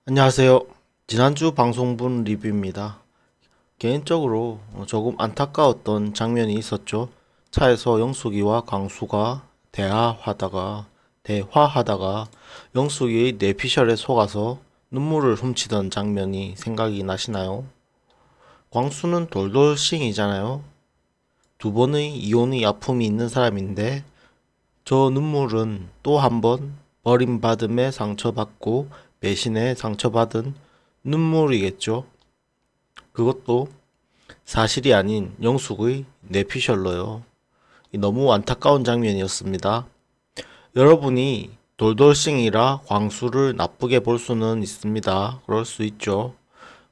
안녕하세요. 지난주 방송분 리뷰입니다. 개인적으로 조금 안타까웠던 장면이 있었죠. 차에서 영숙이와 광수가 대화하다가 영숙이 뇌피셜에 속아서 눈물을 훔치던 장면이 생각이 나시나요? 광수는 돌돌싱이잖아요. 두 번의 이혼의 아픔이 있는 사람인데 저 눈물은 또 한 번 버림받음에 상처받고 배신에 상처받은 눈물이겠죠. 그것도 사실이 아닌 영숙의 뇌피셜로요. 너무 안타까운 장면이었습니다. 여러분이 돌돌싱이라 광수를 나쁘게 볼 수는 있습니다. 그럴 수 있죠.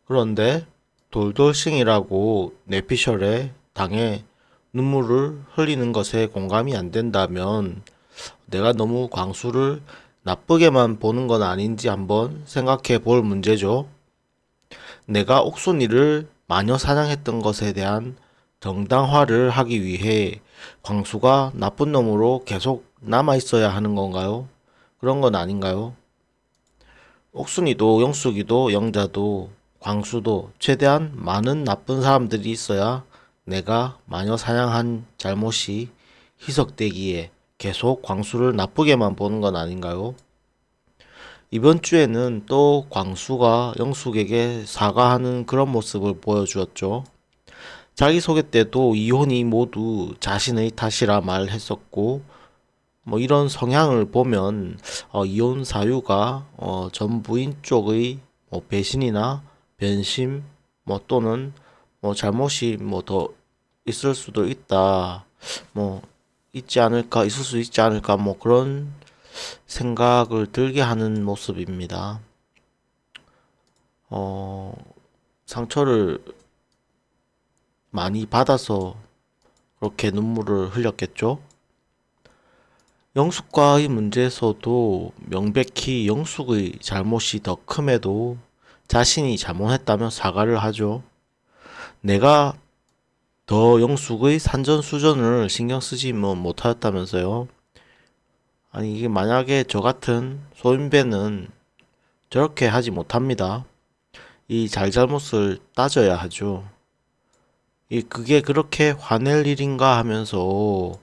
그런데 돌돌싱이라고 뇌피셜에 당해 눈물을 흘리는 것에 공감이 안 된다면 내가 너무 광수를 나쁘게만 보는 건 아닌지 한번 생각해 볼 문제죠. 내가 옥순이를 마녀 사냥했던 것에 대한 정당화를 하기 위해 광수가 나쁜 놈으로 계속 남아 있어야 하는 건가요? 그런 건 아닌가요? 옥순이도 영숙이도 영자도 광수도 최대한 많은 나쁜 사람들이 있어야 내가 마녀 사냥한 잘못이 희석되기에 계속 광수를 나쁘게만 보는 건 아닌가요? 이번 주에는 또 광수가 영숙에게 사과하는 그런 모습을 보여주었죠. 자기소개 때도 이혼이 모두 자신의 탓이라 말했었고, 이런 성향을 보면 이혼 사유가 전 부인 쪽의 배신이나 변심 또는 잘못이 더 있을 수도 있다. 뭐 있지 않을까, 있을 수 있지 않을까, 그런 생각을 들게 하는 모습입니다. 어, 상처를 많이 받아서 그렇게 눈물을 흘렸겠죠? 영숙과의 문제에서도 명백히 영숙의 잘못이 더 큼에도 자신이 잘못했다며 사과를 하죠. 내가 더 영숙의 산전수전을 신경 쓰지 못하였다면서요. 아니 이게 만약에 저 같은 소인배는 저렇게 하지 못합니다. 이 잘잘못을 따져야 하죠. 그게 그렇게 화낼 일인가 하면서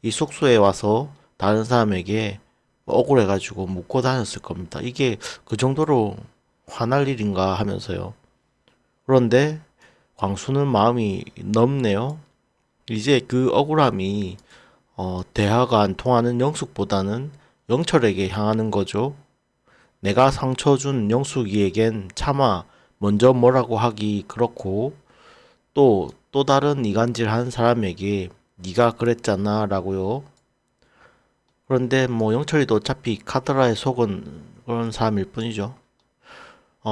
이 숙소에 와서 다른 사람에게 억울해가지고 묻고 다녔을 겁니다. 이게 그 정도로 화날 일인가 하면서요. 그런데 광수는 마음이 넓네요. 이제 그 억울함이 대화가 안 통하는 영숙보다는 영철에게 향하는 거죠. 내가 상처 준 영숙이에겐 차마 먼저 뭐라고 하기 그렇고 또 다른 이간질한 사람에게 네가 그랬잖아 라고요. 그런데 영철이도 어차피 카드라에 속은 그런 사람일 뿐이죠.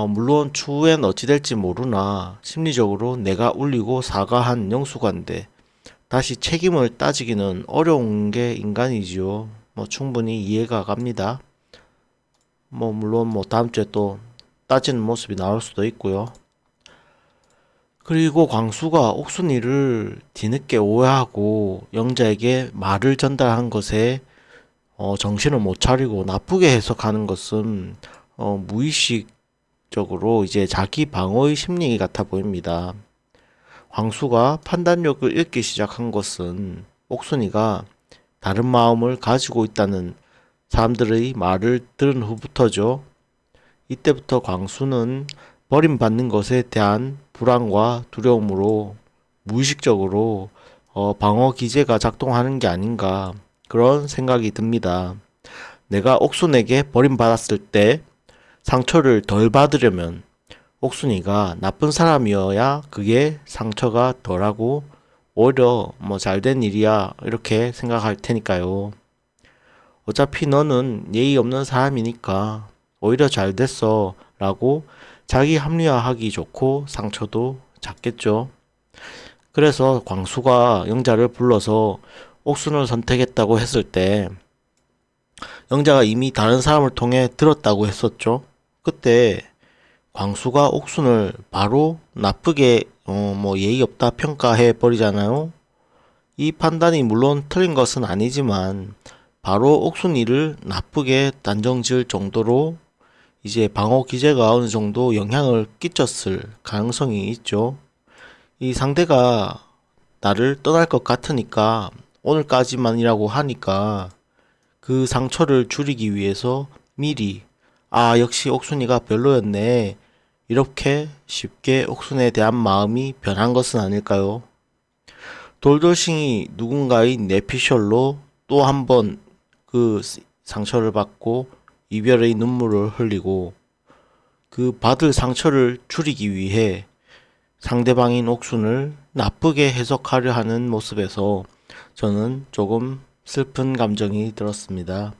물론 추후엔 어찌 될지 모르나 심리적으로 내가 울리고 사과한 영수관데 다시 책임을 따지기는 어려운 게 인간이지요. 충분히 이해가 갑니다. 물론 다음 주에 또 따지는 모습이 나올 수도 있고요. 그리고 광수가 옥순이를 뒤늦게 오해하고 영자에게 말을 전달한 것에 정신을 못 차리고 나쁘게 해석하는 것은 무의식적으로 이제 자기 방어의 심리 같아 보입니다. 광수가 판단력을 잃기 시작한 것은 옥순이가 다른 마음을 가지고 있다는 사람들의 말을 들은 후부터죠. 이때부터 광수는 버림받는 것에 대한 불안과 두려움으로 무의식적으로 방어 기제가 작동하는 게 아닌가 그런 생각이 듭니다. 내가 옥순에게 버림받았을 때 상처를 덜 받으려면 옥순이가 나쁜 사람이어야 그게 상처가 덜하고 오히려 잘된 일이야 이렇게 생각할 테니까요. 어차피 너는 예의 없는 사람이니까 오히려 잘 됐어 라고 자기 합리화하기 좋고 상처도 작겠죠. 그래서 광수가 영자를 불러서 옥순을 선택했다고 했을 때 영자가 이미 다른 사람을 통해 들었다고 했었죠. 그때 광수가 옥순을 바로 나쁘게 예의 없다 평가해 버리잖아요. 이 판단이 물론 틀린 것은 아니지만 바로 옥순이를 나쁘게 단정 지을 정도로 이제 방어 기제가 어느 정도 영향을 끼쳤을 가능성이 있죠. 이 상대가 나를 떠날 것 같으니까 오늘까지만이라고 하니까 그 상처를 줄이기 위해서 미리 역시 옥순이가 별로였네. 이렇게 쉽게 옥순에 대한 마음이 변한 것은 아닐까요? 돌돌싱이 누군가의 내피셜로 또 한 번 그 상처를 받고 이별의 눈물을 흘리고 그 받을 상처를 줄이기 위해 상대방인 옥순을 나쁘게 해석하려 하는 모습에서 저는 조금 슬픈 감정이 들었습니다.